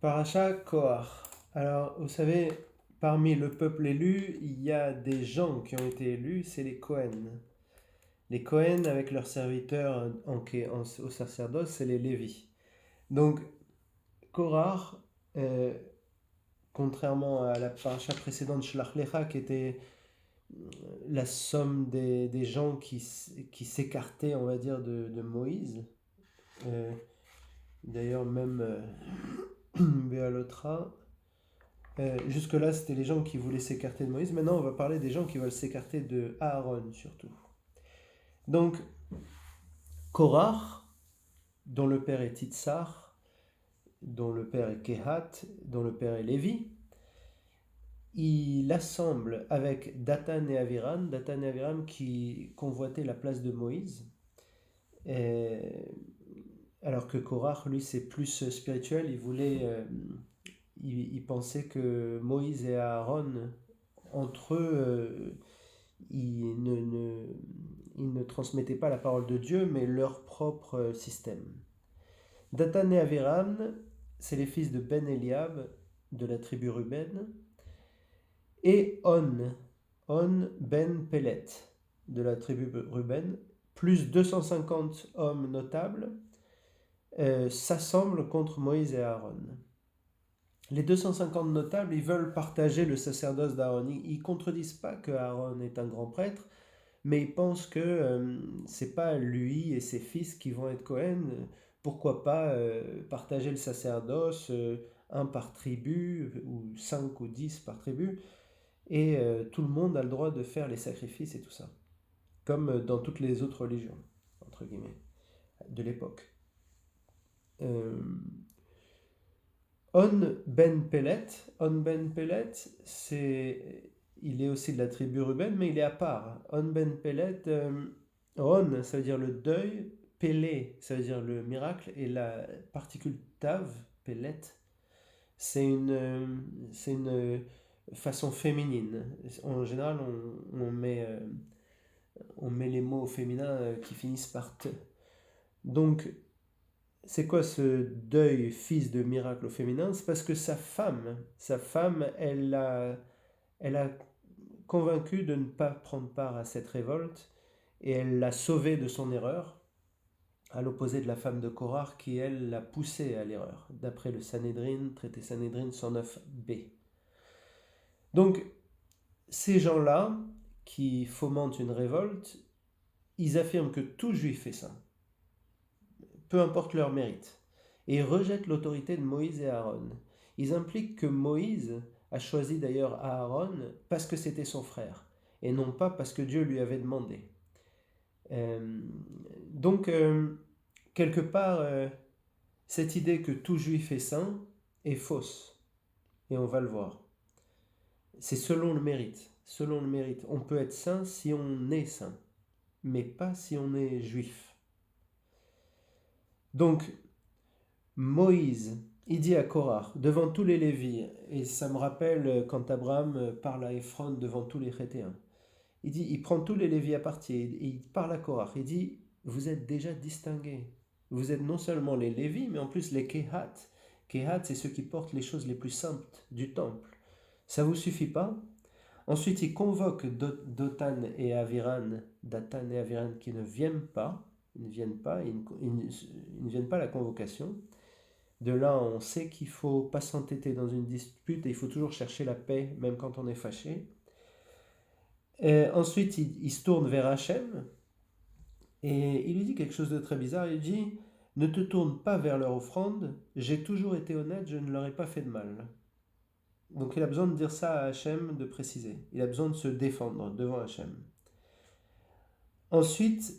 Paracha Koach. Alors, vous savez, parmi le peuple élu, il y a des gens qui ont été élus, c'est les Kohen. Les Kohen, avec leurs serviteurs au sacerdoce, c'est les Lévis. Donc, Korach, euh, contrairement à la paracha précédente, Shlach Lecha, qui était la somme des gens qui s'écartaient, on va dire, de Moïse. Euh, D'ailleurs, même Béalotra. Jusque-là, c'était les gens qui voulaient s'écarter de Moïse. Maintenant, on va parler des gens qui veulent s'écarter de Aaron, surtout. Donc, Korach, dont le père est Titzar, dont le père est Kehat, dont le père est Lévi, il assemble avec Dathan et Aviram qui convoitaient la place de Moïse. Et, alors que Korach, lui, c'est plus spirituel. Il pensait que Moïse et Aaron, entre eux, ils ne transmettaient pas la parole de Dieu, mais leur propre système. Dathan et Aviram, c'est les fils de Ben Eliab, de la tribu Ruben, et On Ben Pelet, de la tribu Ruben, plus 250 hommes notables, s'assemblent contre Moïse et Aaron. Les 250 notables, ils veulent partager le sacerdoce d'Aaron. Ils ne contredisent pas que Aaron est un grand prêtre, mais ils pensent que c'est pas lui et ses fils qui vont être Cohen. Pourquoi pas partager le sacerdoce, un par tribu, ou 5 ou 10 par tribu, et tout le monde a le droit de faire les sacrifices et tout ça, comme dans toutes les autres religions, entre guillemets, de l'époque. Euh, On Ben Pelet, il est aussi de la tribu Ruben, mais il est à part. On Ben Pelet, On, ça veut dire le deuil, Pelé, ça veut dire le miracle, et la particule Tav, Pelet, c'est une façon féminine. En général, on met les mots féminins qui finissent par te. Donc, c'est quoi ce deuil fils de miracle au féminin? C'est parce que sa femme, elle a convaincu de ne pas prendre part à cette révolte et elle l'a sauvé de son erreur, à l'opposé de la femme de Korach qui, elle, l'a poussé à l'erreur, d'après le Sanhédrin, traité Sanhédrin 109b. Donc, ces gens-là qui fomentent une révolte, ils affirment que tout juif est saint, peu importe leur mérite, et ils rejettent l'autorité de Moïse et Aaron. Ils impliquent que Moïse a choisi d'ailleurs Aaron parce que c'était son frère, et non pas parce que Dieu lui avait demandé. Euh, donc, quelque part, cette idée que tout juif est saint est fausse, et on va le voir. C'est selon le mérite. Selon le mérite. On peut être saint si on est saint, mais pas si on est juif. Donc, Moïse, il dit à Korach, devant tous les Lévis, et ça me rappelle quand Abraham parle à Ephron devant tous les Chétéens. Il prend tous les Lévis à partie et il parle à Korach. Il dit, vous êtes déjà distingués. Vous êtes non seulement les Lévis, mais en plus les Kehat. Kehat, c'est ceux qui portent les choses les plus saintes du temple. Ça vous suffit pas? Ensuite, il convoque Dathan et Aviram qui ne viennent pas. Ils ne viennent pas à la convocation. De là, on sait qu'il ne faut pas s'entêter dans une dispute et il faut toujours chercher la paix, même quand on est fâché. Ensuite, il se tourne vers Hachem et il lui dit quelque chose de très bizarre. Il dit, ne te tourne pas vers leur offrande, j'ai toujours été honnête, je ne leur ai pas fait de mal. Donc il a besoin de dire ça à Hachem, de préciser. Il a besoin de se défendre devant Hachem. Ensuite,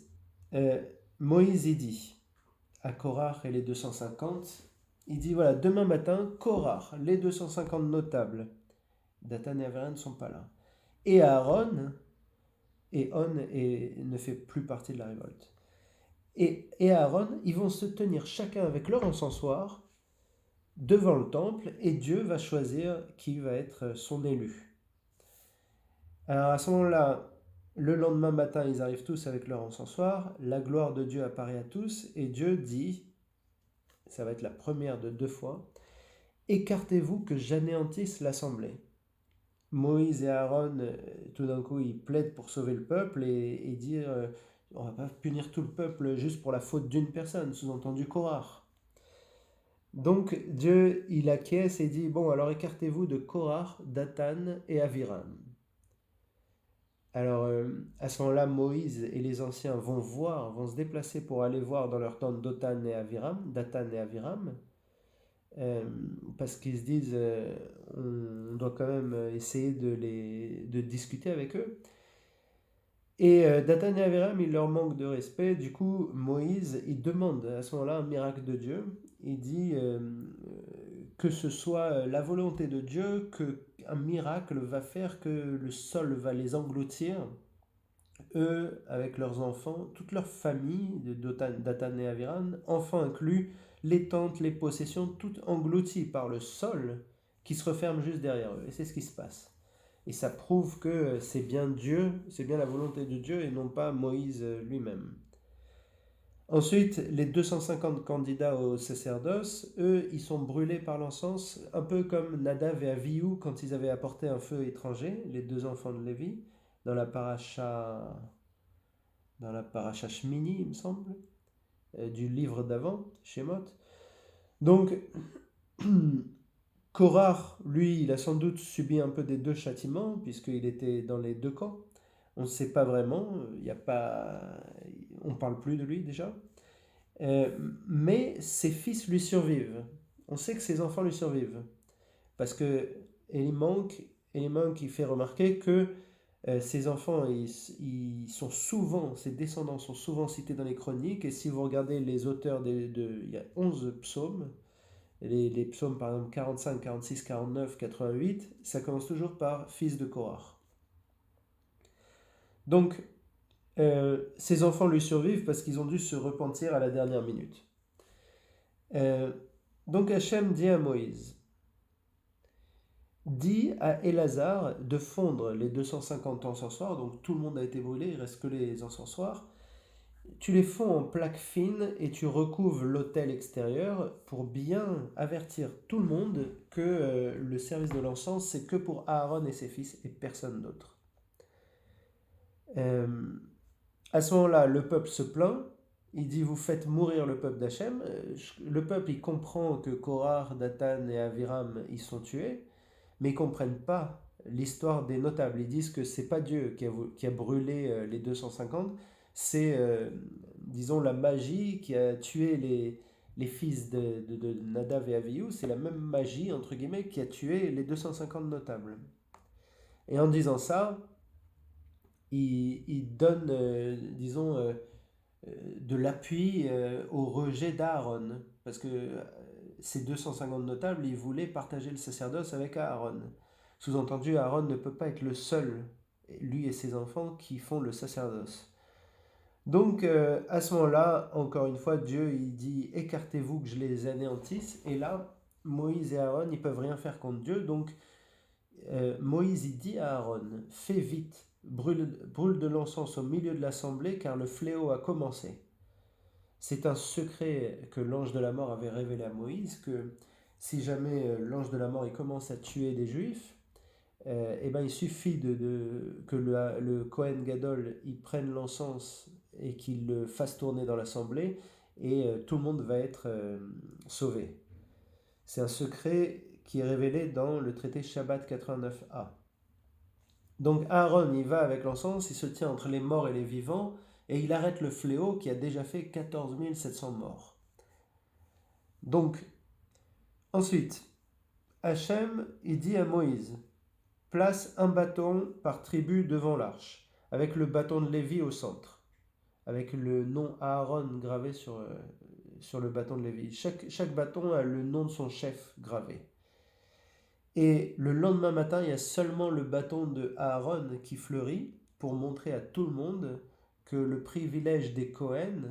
Moïse y dit à Korach et les 250, il dit voilà, demain matin, Korach, les 250 notables, Dathan et Aviram ne sont pas là. Et Aaron, et On ne fait plus partie de la révolte. Et Aaron, ils vont se tenir chacun avec leur encensoir devant le temple et Dieu va choisir qui va être son élu. Alors à ce moment-là, le lendemain matin, ils arrivent tous avec leur encensoir, la gloire de Dieu apparaît à tous et Dieu dit, ça va être la première de 2 fois, écartez-vous que j'anéantisse l'assemblée. Moïse et Aaron, tout d'un coup, ils plaident pour sauver le peuple et dire on va pas punir tout le peuple juste pour la faute d'une personne, sous-entendu Korah. Donc Dieu, il acquiesce et dit bon, alors écartez-vous de Korah, Dathan et Aviram. Alors à ce moment-là, Moïse et les anciens vont se déplacer pour aller voir dans leur tente Dathan et Aviram, euh, parce qu'ils se disent on doit quand même essayer de discuter avec eux. Et Dathan et Aviram, il leur manque de respect. Du coup, Moïse, il demande à ce moment-là un miracle de Dieu. Il dit que ce soit la volonté de Dieu, qu'un miracle va faire que le sol va les engloutir, eux, avec leurs enfants, toute leur famille, de Dathan et Aviram, enfants inclus, les tentes, les possessions, tout englouties par le sol qui se referme juste derrière eux. Et c'est ce qui se passe. Et ça prouve que c'est bien Dieu, c'est bien la volonté de Dieu et non pas Moïse lui-même. Ensuite, les 250 candidats au sacerdoce, eux, ils sont brûlés par l'encens, un peu comme Nadav et Avihu quand ils avaient apporté un feu étranger, les deux enfants de Lévi, dans la paracha Shmini, il me semble, du livre d'avant, Shemot. Donc, Korah, lui, il a sans doute subi un peu des deux châtiments, puisqu'il était dans les deux camps. On ne sait pas vraiment, il y a pas, on ne parle plus de lui déjà. Euh, mais ses fils lui survivent. On sait que ses enfants lui survivent. Parce que Elimanque il fait remarquer que ses enfants, ils sont souvent, ses descendants sont souvent cités dans les chroniques. Et si vous regardez les auteurs, il y a 11 psaumes. Les psaumes, par exemple, 45, 46, 49, 88, ça commence toujours par fils de Korah. Donc, ses enfants lui survivent parce qu'ils ont dû se repentir à la dernière minute. Euh, donc Hachem dit à Moïse, dit à Elazar de fondre les 250 encensoirs, donc tout le monde a été brûlé, il reste que les encensoirs. Tu les fonds en plaques fines et tu recouvres l'autel extérieur pour bien avertir tout le monde que le service de l'encens, c'est que pour Aaron et ses fils et personne d'autre. Euh, à ce moment-là, le peuple se plaint. Il dit, vous faites mourir le peuple d'Hachem. Le peuple, il comprend que Korah, Dathan et Aviram, ils sont tués, mais ils ne comprennent pas l'histoire des notables. Ils disent que c'est pas Dieu qui a brûlé les 250, c'est, disons, la magie qui a tué les fils de Nadav et Avihu. C'est la même magie, entre guillemets, qui a tué les 250 notables. Et en disant ça, il donne, disons, de l'appui au rejet d'Aaron. Parce que ces 250 notables, ils voulaient partager le sacerdoce avec Aaron. Sous-entendu, Aaron ne peut pas être le seul, lui et ses enfants, qui font le sacerdoce. Donc, à ce moment-là, encore une fois, Dieu, il dit, écartez-vous que je les anéantisse. Et là, Moïse et Aaron, ils peuvent rien faire contre Dieu. Donc, Moïse, il dit à Aaron, fais vite, brûle de l'encens au milieu de l'assemblée, car le fléau a commencé. C'est un secret que l'ange de la mort avait révélé à Moïse, que si jamais l'ange de la mort il commence à tuer des juifs, eh ben, il suffit que le Kohen Gadol il prenne l'encens et qu'il le fasse tourner dans l'assemblée et tout le monde va être sauvé. C'est un secret qui est révélé dans le traité Shabbat 89a. Donc Aaron il va avec l'encens, il se tient entre les morts et les vivants et il arrête le fléau qui a déjà fait 14 700 morts. Donc, ensuite, Hachem, il dit à Moïse, place un bâton par tribu devant l'arche, avec le bâton de Lévi au centre, avec le nom Aaron gravé sur le bâton de Lévi. Chaque bâton a le nom de son chef gravé. Et le lendemain matin, il y a seulement le bâton de Aaron qui fleurit pour montrer à tout le monde que le privilège des Cohen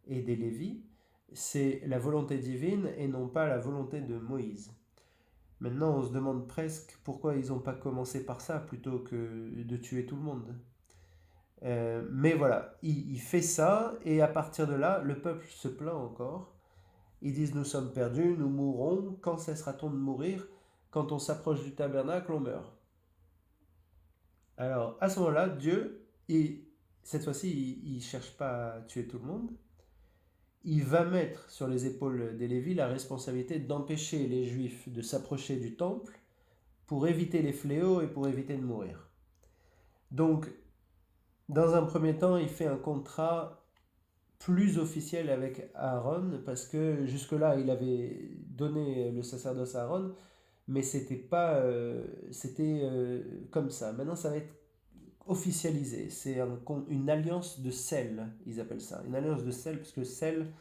et des Lévis, c'est la volonté divine et non pas la volonté de Moïse. Maintenant, on se demande presque pourquoi ils n'ont pas commencé par ça plutôt que de tuer tout le monde. Mais voilà, il fait ça et à partir de là, le peuple se plaint encore. Ils disent nous sommes perdus, nous mourrons, quand cessera-t-on de mourir? Quand on s'approche du tabernacle, on meurt. Alors à ce moment-là, Dieu, cette fois-ci, il ne cherche pas à tuer tout le monde, il va mettre sur les épaules des Lévites la responsabilité d'empêcher les Juifs de s'approcher du temple pour éviter les fléaux et pour éviter de mourir. Donc, dans un premier temps, il fait un contrat plus officiel avec Aaron, parce que jusque-là, il avait donné le sacerdoce à Aaron, mais c'était pas, comme ça. Maintenant, ça va être officialisé. C'est une alliance de sel, ils appellent ça. Une alliance de sel, parce que sel,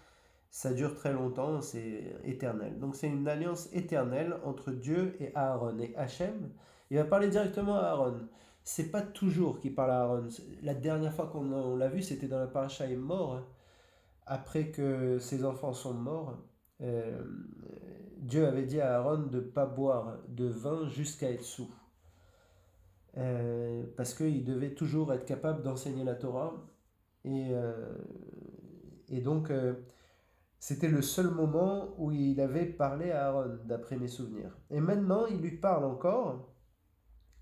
ça dure très longtemps, c'est éternel. Donc c'est une alliance éternelle entre Dieu et Aaron. Et Hachem, il va parler directement à Aaron. C'est pas toujours qu'il parle à Aaron. La dernière fois qu'on l'a vu, c'était dans la paracha est mort. Après que ses enfants sont morts, euh, Dieu avait dit à Aaron de ne pas boire de vin jusqu'à être saoul. Parce qu'il devait toujours être capable d'enseigner la Torah. Et donc, c'était le seul moment où il avait parlé à Aaron, d'après mes souvenirs. Et maintenant, il lui parle encore.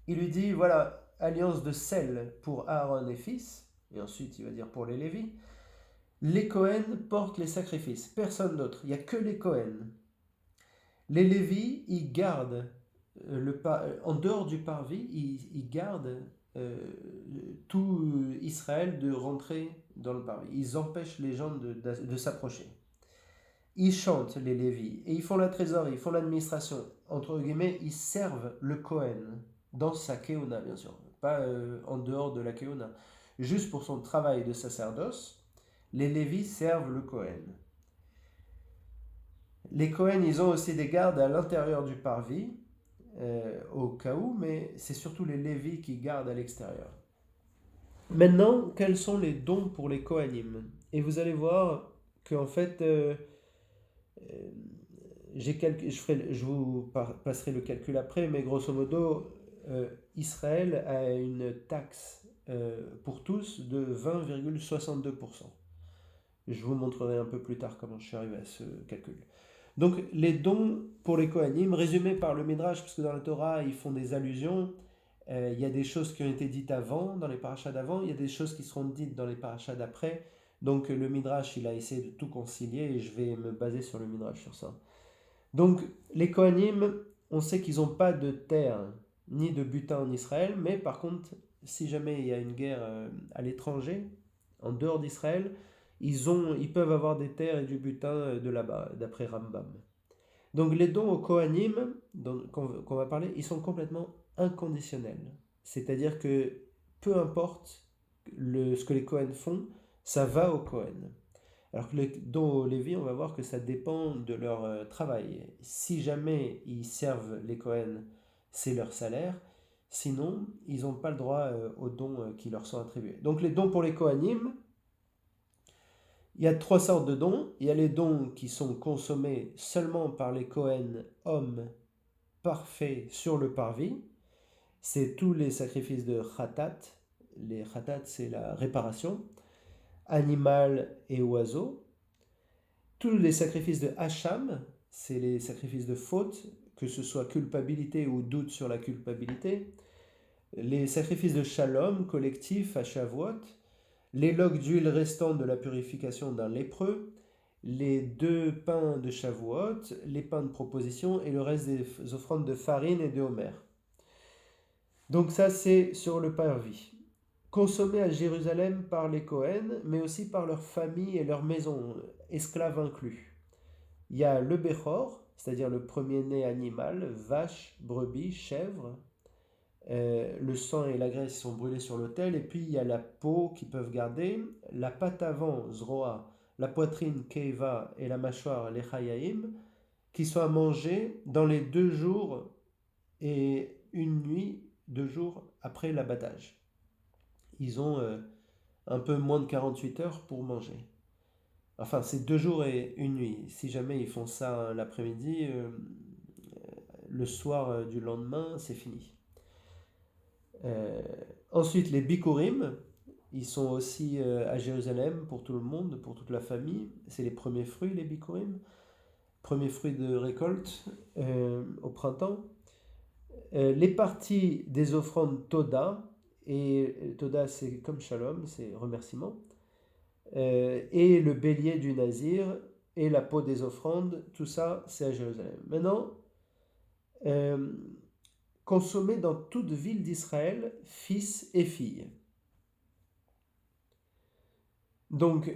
Il lui dit, voilà, alliance de sel pour Aaron et fils. Et ensuite, il va dire pour les Lévis. Les Cohen portent les sacrifices, personne d'autre. Il n'y a que les Cohen. Les Lévis, ils gardent, en dehors du parvis, ils gardent tout Israël de rentrer dans le parvis. Ils empêchent les gens de s'approcher. Ils chantent, les Lévis, et ils font la trésorerie, ils font l'administration. Entre guillemets, ils servent le Cohen dans sa kéona, bien sûr. Pas en dehors de la kéona. Juste pour son travail de sacerdoce, les Lévis servent le Cohen. Les Cohen, ils ont aussi des gardes à l'intérieur du parvis, au cas où, mais c'est surtout les Lévis qui gardent à l'extérieur. Maintenant, quels sont les dons pour les Kohanim? Et vous allez voir qu'en fait, je vous passerai le calcul après, mais grosso modo, Israël a une taxe pour tous de 20,62%. Je vous montrerai un peu plus tard comment je suis arrivé à ce calcul. Donc les dons pour les Kohanim, résumés par le Midrash, parce que dans la Torah, ils font des allusions. Il y a des choses qui ont été dites avant, dans les parachas d'avant, il y a des choses qui seront dites dans les parachas d'après. Donc le Midrash, il a essayé de tout concilier et je vais me baser sur le Midrash sur ça. Donc les Kohanim, on sait qu'ils n'ont pas de terre ni de butin en Israël, mais par contre, si jamais il y a une guerre à l'étranger, en dehors d'Israël, ils peuvent avoir des terres et du butin de là-bas, d'après Rambam. Donc les dons aux Kohanim, qu'on va parler, ils sont complètement inconditionnels. C'est-à-dire que peu importe ce que les Kohen font, ça va aux Kohen. Alors que les dons aux Lévi, on va voir que ça dépend de leur travail. Si jamais ils servent les Kohen, c'est leur salaire. Sinon, ils n'ont pas le droit aux dons qui leur sont attribués. Donc les dons pour les Kohanim, il y a 3 sortes de dons. Il y a les dons qui sont consommés seulement par les Kohen, hommes parfaits sur le parvis. C'est tous les sacrifices de Khatat. Les Khatat, c'est la réparation. Animal et oiseau. Tous les sacrifices de Hacham, c'est les sacrifices de faute, que ce soit culpabilité ou doute sur la culpabilité. Les sacrifices de Shalom, collectif à Shavuot. Les loques d'huile restant de la purification d'un lépreux, les 2 pains de Shavuot, les pains de proposition et le reste des offrandes de farine et de homer. Donc ça, c'est sur le parvis. Consommé à Jérusalem par les Kohen, mais aussi par leurs familles et leurs maisons, esclaves inclus. Il y a le Bechor, c'est-à-dire le premier-né animal, vache, brebis, chèvre. Le sang et la graisse sont brûlés sur l'autel, et puis il y a la peau qu'ils peuvent garder, la patte avant, zroa, la poitrine, keiva, et la mâchoire, les chayaim, qui sont à manger dans les 2 jours et une nuit, 2 jours après l'abattage. Ils ont un peu moins de 48 heures pour manger. Enfin, c'est 2 jours et une nuit. Si jamais ils font ça l'après-midi, le soir du lendemain, c'est fini. Ensuite, les bikurim, ils sont aussi à Jérusalem pour tout le monde, pour toute la famille. C'est les premiers fruits, les bikurim. premier fruit de récolte au printemps. Les parties des offrandes Toda, et Toda c'est comme Shalom, c'est remerciement, et le bélier du Nazir, et la peau des offrandes, tout ça c'est à Jérusalem. Maintenant, consommé dans toute ville d'Israël, fils et filles. Donc,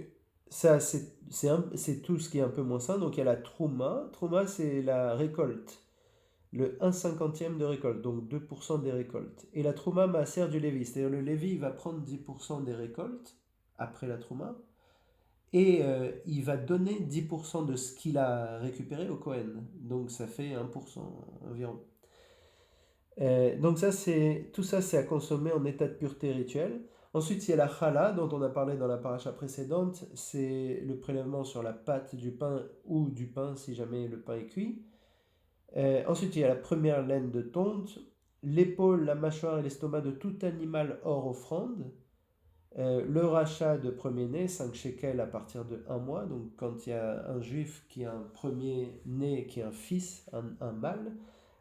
ça, c'est tout ce qui est un peu moins sain. Donc, il y a la Trouma. Trouma, c'est la récolte, le 1/50 de récolte, donc 2% des récoltes. Et la Trouma Maaser du Lévi, c'est-à-dire le Lévi, il va prendre 10% des récoltes après la Trouma, et il va donner 10% de ce qu'il a récupéré au Kohen. Donc, ça fait 1% environ. Donc tout ça, c'est à consommer en état de pureté rituelle. Ensuite, il y a la challah, dont on a parlé dans la paracha précédente. C'est le prélèvement sur la pâte du pain ou du pain si jamais le pain est cuit. Ensuite, il y a la première laine de tonte, l'épaule, la mâchoire et l'estomac de tout animal hors offrande. Le rachat de premier-né, 5 shekels à partir de 1 mois. Donc quand il y a un juif qui a un premier-né, qui est un fils, un mâle,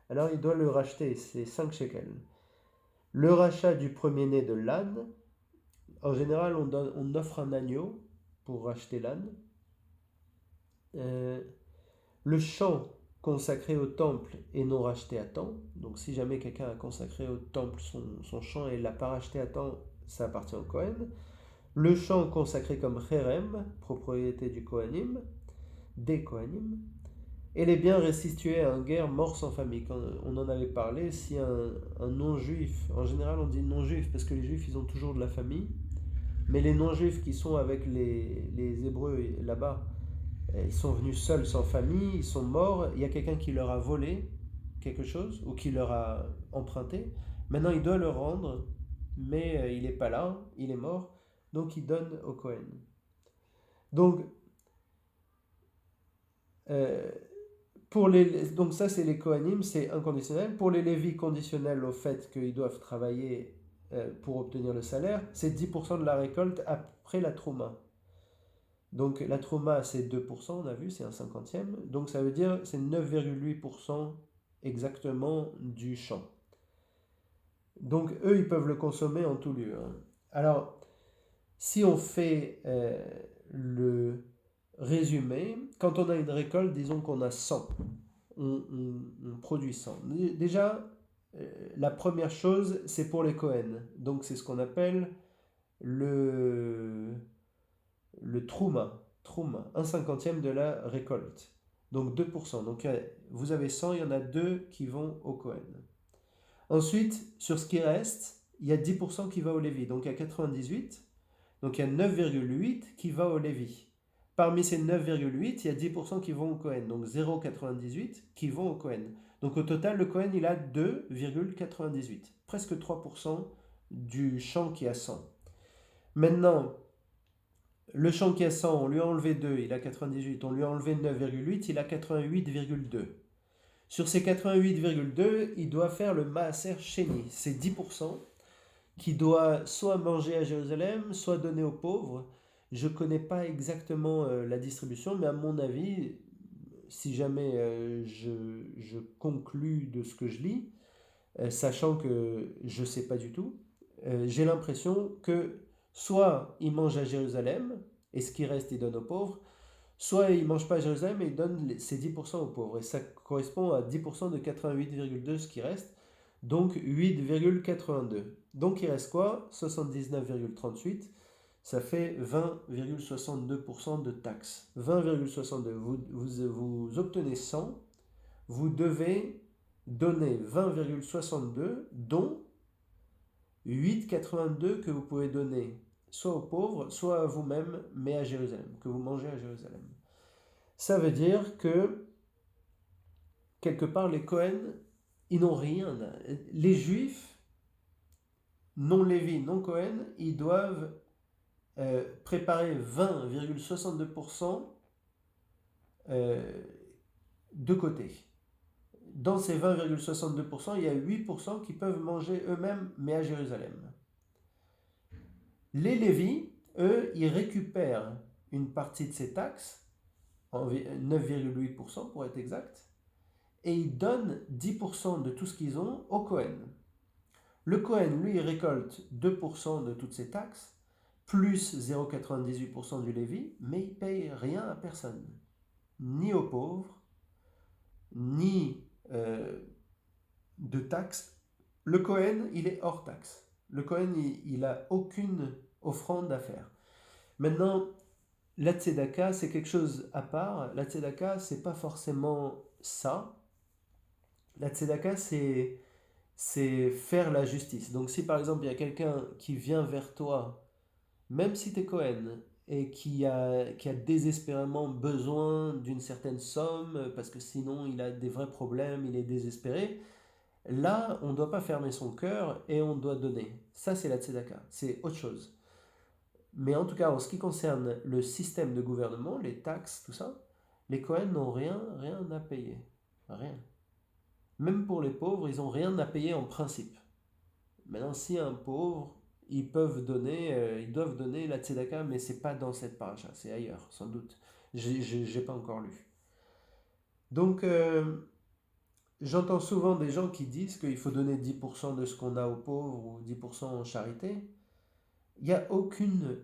alors il doit le racheter, c'est 5 shekels. Le rachat du premier-né de l'âne, en général on offre un agneau pour racheter l'âne. Le champ consacré au temple et non racheté à temps, donc si jamais quelqu'un a consacré au temple son champ et ne l'a pas racheté à temps, ça appartient au Kohen. Le champ consacré comme Cherem, propriété du Kohanim, des Kohanim. Et les biens restitués à un guerre mort sans famille. Quand on en avait parlé, si un non-juif, en général on dit non-juif parce que les juifs ils ont toujours de la famille, mais les non-juifs qui sont avec les Hébreux là-bas, ils sont venus seuls sans famille, ils sont morts, il y a quelqu'un qui leur a volé quelque chose ou qui leur a emprunté. Maintenant il doit le rendre, mais il n'est pas là, il est mort, donc il donne au Kohen. Donc, donc ça c'est les Kohanim, c'est inconditionnel. Pour les Lévis, conditionnel au fait qu'ils doivent travailler pour obtenir le salaire, c'est 10% de la récolte après la Trouma. Donc la Trouma c'est 2%, on a vu, c'est un 50e. Donc ça veut dire c'est 9,8% exactement du champ. Donc eux ils peuvent le consommer en tout lieu. Alors si on fait le résumé, quand on a une récolte, disons qu'on a 100, on produit 100. Déjà, la première chose, c'est pour les Kohen. Donc c'est ce qu'on appelle le Trouma, 1/50 de la récolte. Donc 2%. Donc vous avez 100, il y en a 2 qui vont au Kohen. Ensuite, sur ce qui reste, il y a 10% qui va au Lévi. Donc il y a 98. Donc il y a 9,8 qui va au Lévi. Parmi ces 9,8, il y a 10% qui vont au Kohen. Donc 0,98 qui vont au Kohen. Donc au total, le Kohen, il a 2,98. Presque 3% du champ qui a 100. Maintenant, le champ qui a 100, on lui a enlevé 2, il a 98. On lui a enlevé 9,8, il a 88,2. Sur ces 88,2, il doit faire le Maaser Sheni. C'est 10%. Qui doit soit manger à Jérusalem, soit donner aux pauvres. Je ne connais pas exactement la distribution, mais à mon avis, si jamais je conclus de ce que je lis, sachant que je ne sais pas du tout, j'ai l'impression que soit il mange à Jérusalem, et ce qui reste, il donne aux pauvres, soit il ne mange pas à Jérusalem et il donne ses 10% aux pauvres. Et ça correspond à 10% de 88,2 ce qui reste. Donc 8,82. Donc il reste quoi? 79,38. Ça fait 20,62% de taxes. 20,62. Vous obtenez 100. Vous devez donner 20,62, dont 8,82 que vous pouvez donner soit aux pauvres, soit à vous-même, mais à Jérusalem, que vous mangez à Jérusalem. Ça veut dire que, quelque part, les Kohen, ils n'ont rien. Les Juifs, non Lévi, non Kohen, ils doivent préparer 20,62% de côté. Dans ces 20,62%, il y a 8% qui peuvent manger eux-mêmes, mais à Jérusalem. Les Lévis, eux, ils récupèrent une partie de ces taxes 9,8% pour être exact, et ils donnent 10% de tout ce qu'ils ont au Cohen. Le Cohen, lui, il récolte 2% de toutes ces taxes, plus 0,98% du Lévi, mais il paye rien à personne, ni aux pauvres, ni de taxes. Le Cohen, il est hors taxe. Le Cohen, il n'a aucune offrande à faire. Maintenant, la tzedaka, c'est quelque chose à part. La tzedaka, c'est pas forcément ça. La tzedaka, c'est faire la justice. Donc si par exemple il y a quelqu'un qui vient vers toi, même si tu es Cohen, et qui a désespérément besoin d'une certaine somme, parce que sinon il a des vrais problèmes, il est désespéré, là on ne doit pas fermer son cœur et on doit donner. Ça c'est la tzedaka, c'est autre chose. Mais en tout cas, en ce qui concerne le système de gouvernement, les taxes, tout ça, les Cohen n'ont rien à payer. Rien. Même pour les pauvres, ils n'ont rien à payer en principe. Maintenant, si un pauvre, ils doivent donner la tzedaka, mais c'est pas dans cette paracha, c'est ailleurs, sans doute. J'ai pas encore lu. Donc, j'entends souvent des gens qui disent qu'il faut donner 10% de ce qu'on a aux pauvres ou 10% en charité. Il y a aucune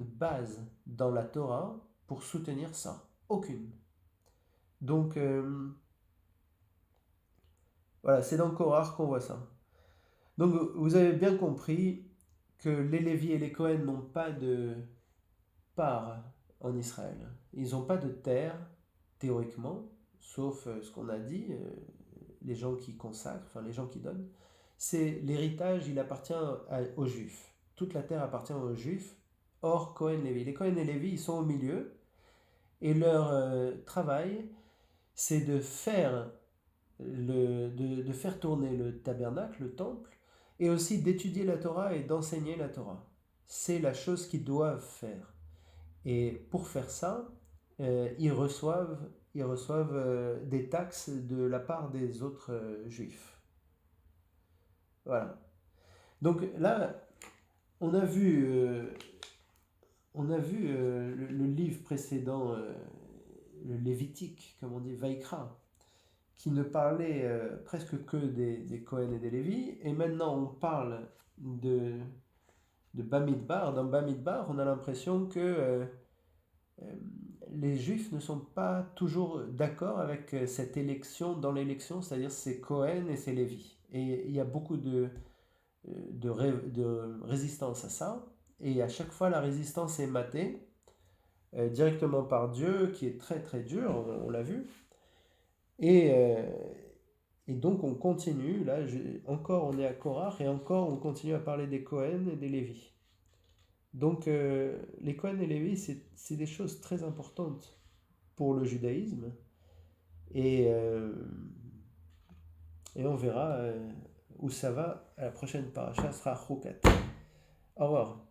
base dans la Torah pour soutenir ça. Aucune. Donc, voilà, c'est dans Korach qu'on voit ça. Donc, vous avez bien compris que les Lévis et les Cohen n'ont pas de part en Israël. Ils n'ont pas de terre, théoriquement, sauf ce qu'on a dit, les gens qui consacrent, enfin les gens qui donnent. C'est l'héritage, il appartient aux Juifs. Toute la terre appartient aux Juifs, hors Cohen-Lévi. Les Cohen et Lévi, ils sont au milieu, et leur travail, c'est de faire tourner le tabernacle, le temple, et aussi d'étudier la Torah et d'enseigner la Torah. C'est la chose qu'ils doivent faire. Et pour faire ça, ils reçoivent des taxes de la part des autres juifs. Voilà. Donc là, on a vu le livre précédent, le Lévitique, comme on dit, Vaikra, qui ne parlait presque que des Cohen et des Lévi, et maintenant on parle de Bamidbar. Dans Bamidbar, on a l'impression que les Juifs ne sont pas toujours d'accord avec cette élection dans l'élection, c'est-à-dire c'est Cohen et c'est Lévi. Et il y a beaucoup de résistance à ça, et à chaque fois la résistance est matée directement par Dieu, qui est très très dur, on l'a vu. Et donc on continue, là encore on est à Korach, et encore on continue à parler des Cohen et des Lévi. Donc les Cohen et Lévi, c'est des choses très importantes pour le judaïsme, et, et on verra où ça va. À la prochaine paracha sera Chukat. Au revoir.